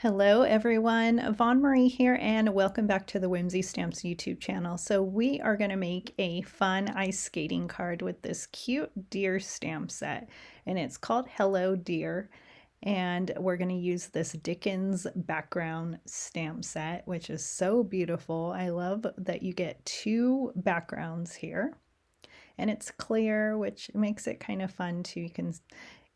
Hello everyone, Vaughn Marie here and welcome back to the Whimsy Stamps YouTube channel. So we are going to make a fun ice skating card with this cute deer stamp set, and it's called Hello Deer, and we're going to use this Dickens Background Stamp set, which is so beautiful. I love that you get two backgrounds here, and it's clear, which makes it kind of fun too. You can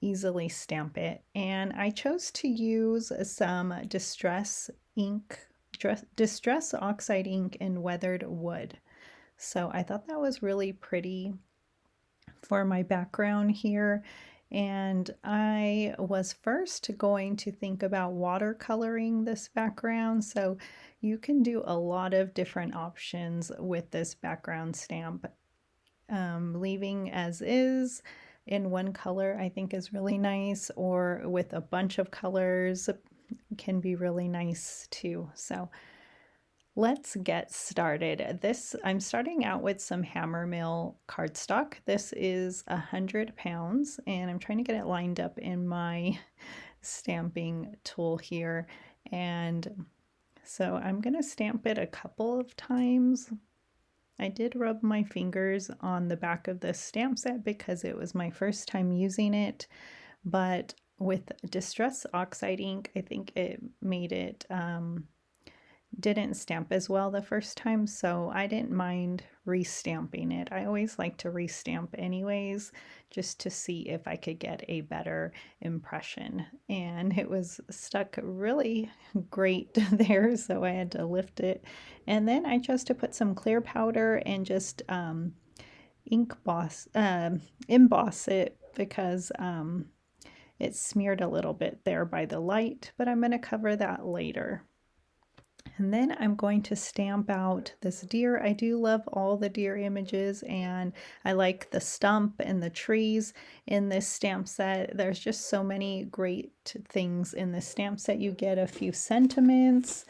easily stamp it, and I chose to use some distress oxide ink in weathered wood. So I thought that was really pretty for my background here, and I was first going to think about watercoloring this background. So you can do a lot of different options with this background stamp. Leaving as is in one color I think is really nice, or with a bunch of colors can be really nice too. So let's get started. I'm starting out with some Hammermill cardstock. This is 100 pounds, and I'm trying to get it lined up in my stamping tool here. And so I'm going to stamp it a couple of times. I did rub my fingers on the back of this stamp set because it was my first time using it, but with Distress Oxide ink, I think it made it didn't stamp as well the first time, so I didn't mind restamping it. I always like to restamp anyways, just to see if I could get a better impression. And it was stuck really great there, so I had to lift it. And then I chose to put some clear powder and just emboss it because it smeared a little bit there by the light, but I'm going to cover that later. And then I'm going to stamp out this deer. I do love all the deer images, and I like the stump and the trees in this stamp set. There's just so many great things in this stamp set. You get a few sentiments,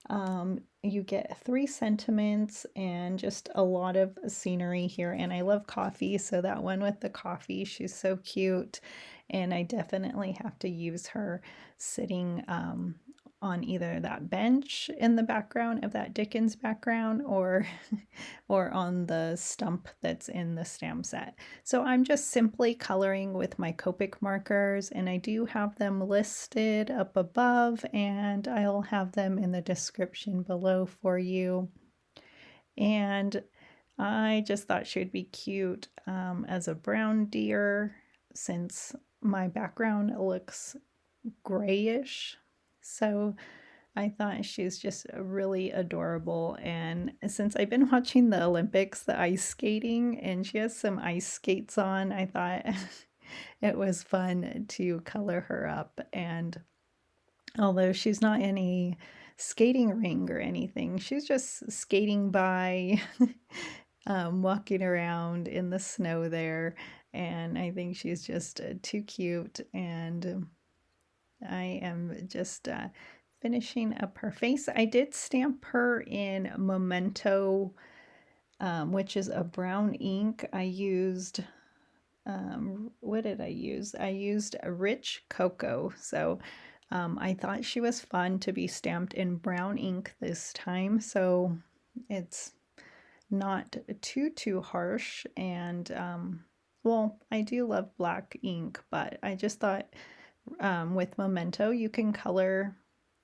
you get 3 sentiments, and just a lot of scenery here. And I love coffee, so that one with the coffee, she's so cute, and I definitely have to use her sitting on either that bench in the background of that Dickens background, or on the stump that's in the stamp set. So I'm just simply coloring with my Copic markers, and I do have them listed up above, and I'll have them in the description below for you. And I just thought she would be cute as a brown deer, since my background looks grayish. So I thought she's just really adorable. And since I've been watching the Olympics, the ice skating, and she has some ice skates on, I thought it was fun to color her up. And although she's not in a skating ring or anything, she's just skating by, walking around in the snow there. And I think she's just too cute, and I am just finishing up her face. I did stamp her in Memento, which is a brown ink. I used, what did I use? I used a rich cocoa. So I thought she was fun to be stamped in brown ink this time. So it's not too harsh. And well, I do love black ink, but I just thought with Memento you can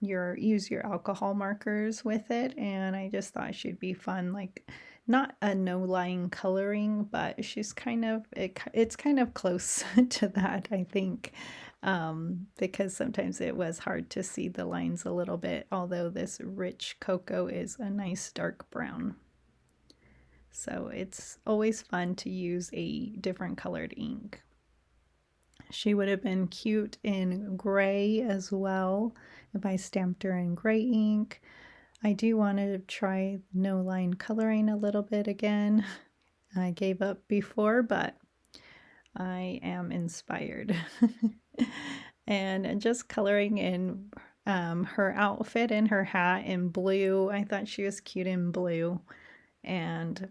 use your alcohol markers with it, and I just thought she'd be fun, like not a no line coloring, but she's kind of it's kind of close to that, I think, because sometimes it was hard to see the lines a little bit, although this rich cocoa is a nice dark brown. So it's always fun to use a different colored ink. She would have been cute in gray as well if I stamped her in gray ink. I do want to try no line coloring a little bit again. I gave up before, but I am inspired. And just coloring in her outfit and her hat in blue. I thought she was cute in blue. And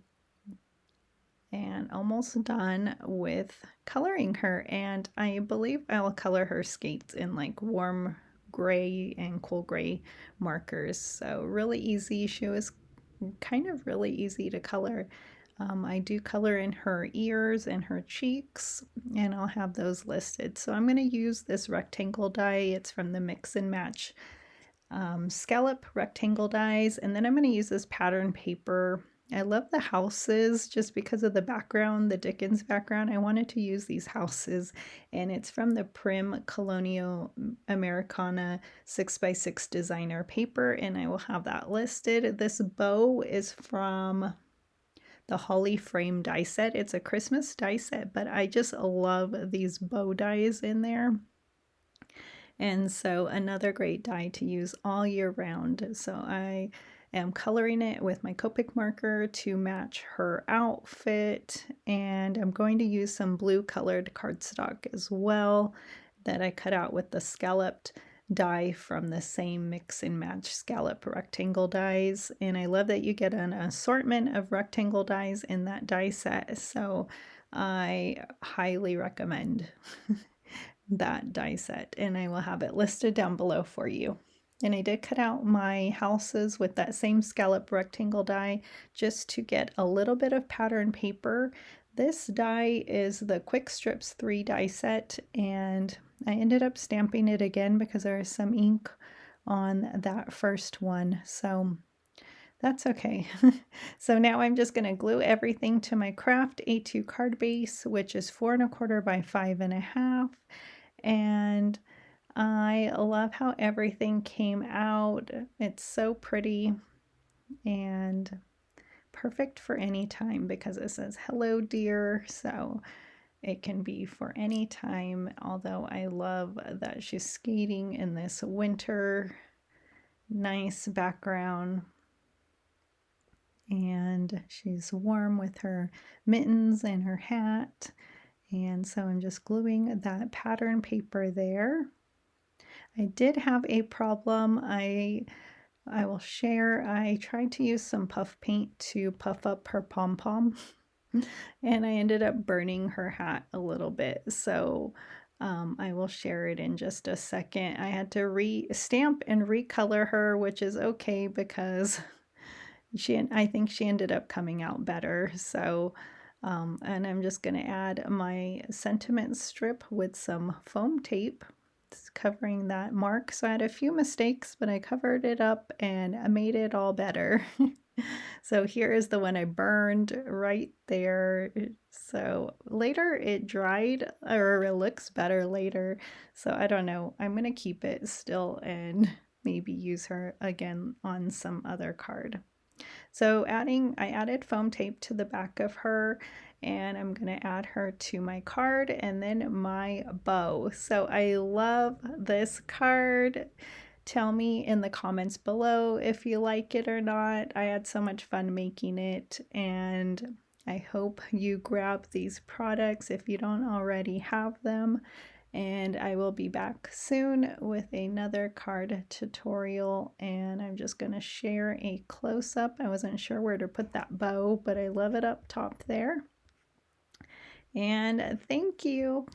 almost done with coloring her, and I believe I'll color her skates in like warm gray and cool gray markers. So really easy. She was kind of really easy to color. I do color in her ears and her cheeks, and I'll have those listed. So I'm going to use this rectangle die. It's from the Mix and Match scallop rectangle dies, and then I'm going to use this pattern paper. I love the houses just because of the background, the Dickens background. I wanted to use these houses, and it's from the Prim Colonial Americana 6x6 designer paper, and I will have that listed. This bow is from the Holly Frame die set. It's a Christmas die set, but I just love these bow dies in there. And so another great die to use all year round. So I am coloring it with my Copic marker to match her outfit, and I'm going to use some blue colored cardstock as well that I cut out with the scalloped die from the same Mix and Match scallop rectangle dies. And I love that you get an assortment of rectangle dies in that die set, so I highly recommend that die set, and I will have it listed down below for you. And I did cut out my houses with that same scallop rectangle die just to get a little bit of pattern paper. This die is the Quick Strips 3 die set, and I ended up stamping it again because there is some ink on that first one, so that's okay. So now I'm just going to glue everything to my craft A2 card base, which is 4 1/4 by 5 1/2. And I love how everything came out. It's so pretty and perfect for any time because it says hello dear, so it can be for any time. Although I love that she's skating in this winter nice background, and she's warm with her mittens and her hat. And so I'm just gluing that pattern paper there. I did have a problem. I will share. I tried to use some puff paint to puff up her pom-pom, and I ended up burning her hat a little bit. So I will share it in just a second. I had to re-stamp and recolor her, which is okay because I think she ended up coming out better. So and I'm just going to add my sentiment strip with some foam tape. It's covering that mark. So I had a few mistakes, but I covered it up and I made it all better. So here is the one I burned right there. So later it dried, or it looks better later. So I don't know. I'm going to keep it still and maybe use her again on some other card. So I added foam tape to the back of her, and I'm going to add her to my card and then my bow. So I love this card. Tell me in the comments below if you like it or not. I had so much fun making it, and I hope you grab these products if you don't already have them. And I will be back soon with another card tutorial, and I'm just going to share a close-up. I wasn't sure where to put that bow, but I love it up top there. And thank you.